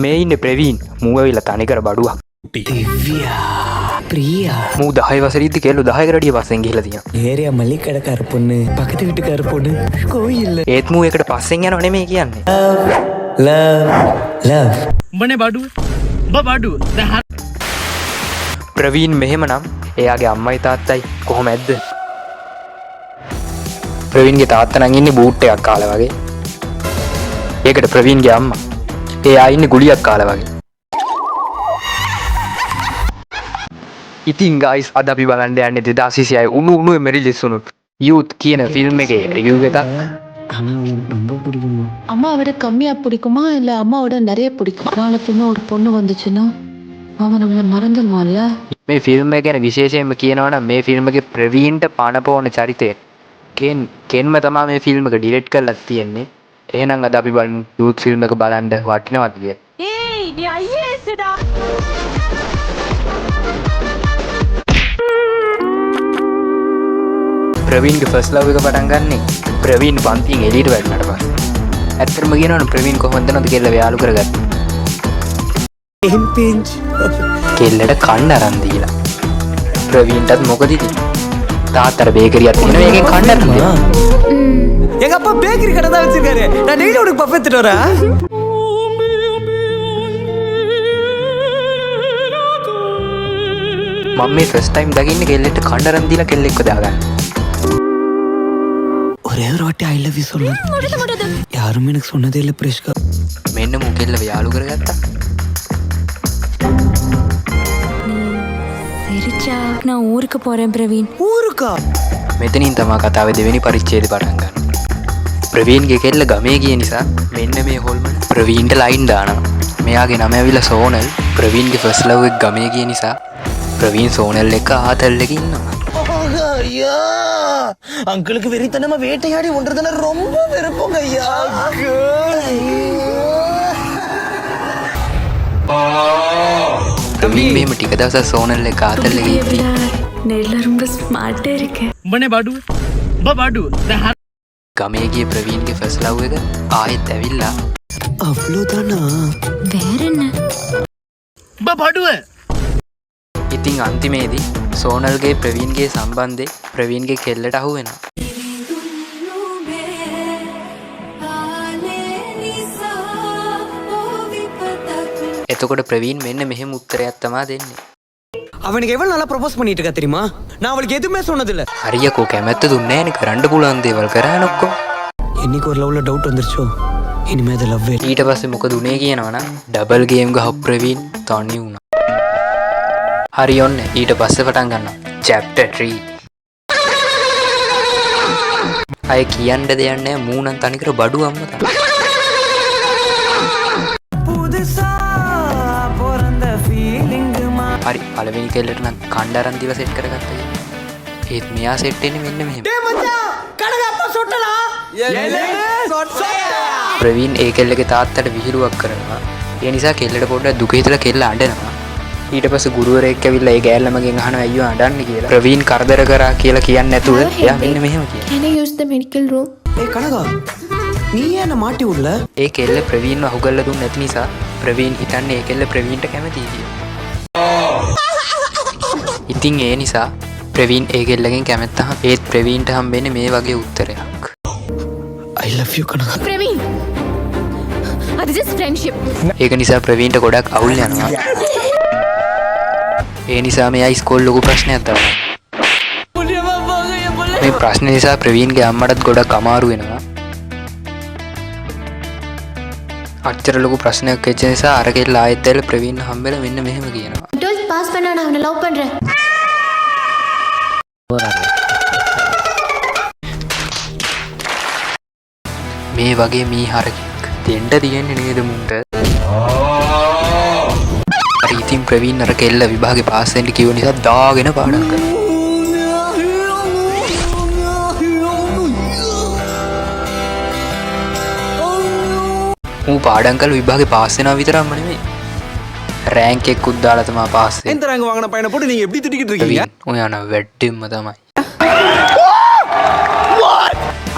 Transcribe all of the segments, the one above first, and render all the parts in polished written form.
මේ ඉන්නේ ප්‍රවීන් මූ ඇවිල්ලා තනිකර බඩුවක්. திவ்யா பிரியா මූ 10 වසරේදී කෙල්ලෝ 10කට වැඩිය පස්සෙන් ගිහිල්ලා තියෙනවා. ஏரியா மல்லிக்கடைக்கார பொண்ணு பக்கத்து வீட்டுக்கார பொண்ணு கோயில் ඒත් මූ ඒකට පස්සෙන් යනව නෙමෙයි කියන්නේ. லவ் லவ் උඹනේ බඩුව උඹ බඩුව දැන් ප්‍රවීන් මෙහෙමනම් එයාගේ අම්මයි තාත්තයි කොහොම ඇද්ද? ප්‍රවීන්ගේ තාත්තා නම් ඉන්නේ බූට් එකක් කාලා වගේ. ඒකට ප්‍රවීන්ගේ අම්මා එයා ඉන්නේ ගුලියක් කාලා වගේ. ඉතින් ගයිස් අද අපි බලන්න යන්නේ 2026 උණු උණුවේ මෙරිලිස් වුණු යූත් කියන ෆිල්ම් එකේ රිවිව් එකක්. ரொம்ப பிடிக்குமா அம்மாவோட கம்மியா பிடிக்குமா இல்ல அம்மாவோட நிறைய பிடிக்கும் காலத்துல ஒரு பொண்ணு வந்துச்சுன்னா அவன் நம்மளை மறந்துடுவான்ல. මේ ෆිල්ම් එක ගැන විශේෂයෙන්ම කියනවා නම් මේ ෆිල්ම් එකේ ප්‍රවීන්ට පණපවන චරිතය කෙන්ම තමයි මේ ෆිල්ම් එක ඩිරෙක්ට් කරලා තියෙන්නේ. එහෙනම් අද අපි බලමු යූත් ෆිල්ම් එක බලන්න වටිනවද කියලා. ஏய் நீ ஐஏஎஸ்டா. ප්‍රවීන්ගේ ෆස්ට් ලව් එක පටන් ගන්නේ ප්‍රවීන් පන්තියෙන් එළියට වැටුණාට පස්සේ. ඇත්තටම කියනවා නම් ප්‍රවීන් කොහොමද නේද කියලා යාළු කරගත්තේ. பிஞ்ச் කෙල්ලට කන්න අරන් දීලා. ප්‍රවීන්ටත් මොකද ඉතින්? තාත්තට බේකරියක් තියෙනවා ඒකෙන් කන්න අරන් දෙනවා. எங்க அப்பா பேக்கரி கடை தான் வச்சிருக்காரு நான் டெய்லி உனக்கு பஃப் எடுத்துட்டு வரேன் මම මේ ෆස්ට් ටයිම් දකින්නේ කෙල්ලට කන්න අරන් දීලා කෙල්ලෙක්ව දාගන්න. ஒரே ஒரு வாட்டி ஐ லவ் யூ சொல்ல யாரும் எனக்கு சொன்னதே இல்லை பிரிஷ்கா මෙන්න මු කෙල්ලව යාළු කරගත්තා. சிரிச்சா நான் ஊருக்கு போறேன் பிரவீன். ஊருக்கா මෙතනින් තමයි කතාවේ දෙවෙනි පරිච්ඡේදය පටන් ගන්න. ප්‍රවීන්ගේ කෙල්ල ගමේ ගිය නිසා මෙන්න මේ හොල්මන ප්‍රවීන්ට ලයින් දානවා. මෙයාගේ නම ඇවිල්ලා සෝනල්. ප්‍රවීන්ගේ ෆස්ට් ලව් එක ගමේ ගිය නිසා ප්‍රවීන් සෝනල් එක්ක ආතල් එකේ ඉන්නවා. ஐயா அங்கிளுக்கு வெறித்தனமா வேட்டையாடி ஒன்றதுல ரொம்ப விருப்பங்க ஐயா ප්‍රවීන් මෙහෙම ටික දවසක් සෝනල් එක්ක ආතල් එකේ ඉඳි நெல்ல ரொம்ப ஸ்மார்ட்டா இருக்கு. උඹනේ බඩුව උඹ බඩුව දැන් ගමේ ගිය ප්‍රවීන්ගේ ෆස්ට් ලව් එක ආයෙත් ඇවිල්ලා அவ்வளோதானா வேற என்ன? උඹ බඩුව ඉතින් අන්තිමේදී සෝනල්ගේ ප්‍රවීන්ගේ සම්බන්ධේ ප්‍රවීන්ගේ කෙල්ලට අහු වෙනවා. එතකොට ප්‍රවීන් මෙන්න මෙහෙම උත්තරයක් තමයි දෙන්නේ. அவனுக்கு எவ்வளவு நல்லா ப்ரொபோஸ் பண்ணிட்டு இருக்கா தெரியுமா நான் அவளுக்கு எதுவுமே சொன்னதில்ல හරියකෝ කැමැත්ත දුන්නේ නැහැනේ කරන්න පුළුවන් දේවල් කරා නක්කෝ. என்னைக்கு ஒரு லவ்ல டவுட் வந்துருச்சோ இனிமே அது லவ்வே ඊට පස්සේ මොකද උනේ කියනවනම් ඩබල් ගේම් ගහපු ප්‍රවීන් තනි වුණා. හරි ඔන්න ඊට පස්සේ පටන් ගන්නවා chapter 3. අය කියන්න දෙයක් නැහැ මූණන් තනිකර බඩු අම්ම තමයි. புதுசா பிறந்த ஃபீலிங் හරි පළවෙනි කෙල්ලට නම් කණ්ඩ අරන් දිව සෙට් කරගත්තා. ඒත් මෙයා සෙට් වෙන්නේ මෙන්න මෙහෙම. ප්‍රවීන් ඒ කෙල්ලගේ තාත්තට විහිළුවක් කරනවා. ඒ නිසා කෙල්ලට පොඩ්ඩක් දුක හිතලා කෙල්ල අඬනවා. ඊට පස්සේ ගුරුවරයෙක් ඇවිල්ලා ඒ ගෑල්ලමගෙන් අහනවා අයියෝ අඬන්නේ කියලා. ප්‍රවීන් කරදර කරා කියලා කියන්නේ නැතුව එයා මෙන්න මෙහෙම කියනවා. Can I use the medical room? ஏய் கனகா நீ ஏன் என்ன மாட்டி விடல ඒ කෙල්ල ප්‍රවීන්ව අහුගල්ලා දුන්නේ නැති නිසා ප්‍රවීන් හිතන්නේ ඒ කෙල්ල ප්‍රවීන්ට කැමතියි කියලා. ඉතින් ඒ නිසා ප්‍රවීන් ඒ කෙල්ලගෙන් කැමැත්ත ඒත් ප්‍රවීන්ට හම්බෙන්නේ මේ වගේ උත්තරයක්. I love you Kanaka Praveen. அது just friendship. ඒක නිසා ප්‍රවීන්ට ගොඩක් අවුල් යනවා. ඒ නිසා මෙයා ඉස්කෝලේ ලොකු ප්‍රශ්නයක් දානවා. මේ ප්‍රශ්න නිසා ප්‍රවීන්ගේ අම්මටත් ගොඩක් අමාරු වෙනවා. අච්චර ලොකු ප්‍රශ්නයක් වෙච්ච නිසා අර කෙල්ල ආයෙත් ඇවිල්ලා ප්‍රවීන් හම්බෙලා මෙන්න මෙහෙම කියනවා. 12th பாஸ் பண்ணா நான் அவனை லவ் பண்றேன். මේ වගේ මීහරකෙක් දෙන්න තියෙන්නේ නේද මුන්ට? අර ඉතින් ප්‍රවීන් අර කෙල්ල විභාගේ පාස් වෙන්න කිව්ව නිසා දාගෙන පාඩම් කරනවා. ඌ පාඩම් කරලා විභාගේ පාස් වෙනවා විතරක්ම නෙමෙයි. රෑන්ක් එකකුත් දාලා තමයි පාස් වෙන්නේ. எந்த ரேங்க் வாங்கின பையனை போட்டு நீங்க எப்படி திட்டிக்கிட்டு இருக்கீங்க ඔය යන වැඩින්ම තමයි.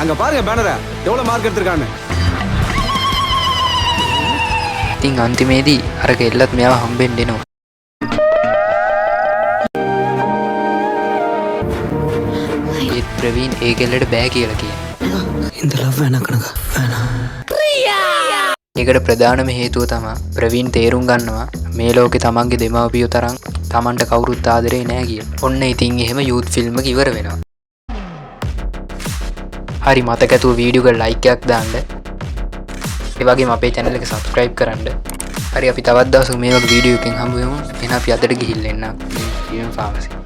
அங்க பாருங்க பேனரை எவ்வளவு மார்க் எடுத்திருக்கான்னு ඉතින් අන්තිමේදී අර කෙල්ලත් මෙයාව හම්බෙන්න එනවා. ඒත් ප්‍රවීන් ඒ කෙල්ලට බෑ කියලා කියනවා. ඉඳලා වෙනකනක වෙන. ඒකට ප්‍රධානම හේතුව තමා ප්‍රවීන් තේරුම් ගන්නවා මේ ලෝකේ තමන්ගේ දෙමව්පියෝ තරම් තමන්ට කවුරුත් ආදරේ නෑ කියලා. ඔන්න ඉතින් එහෙම යූත් ෆිල්ම් එක ඉවර වෙනවා. හරි මතක ඇතුව වීඩියෝ එකට ලයික් එකක් දාන්න. ඒ වගේම අපේ channel එක subscribe කරන්න. හරි අපි තවත් දවසක මේ වගේ වීඩියෝ එකකින් හම්බ වෙමු. එහෙනම් අපි අදට ගිහිල්ලා එන්න. Film pharmacy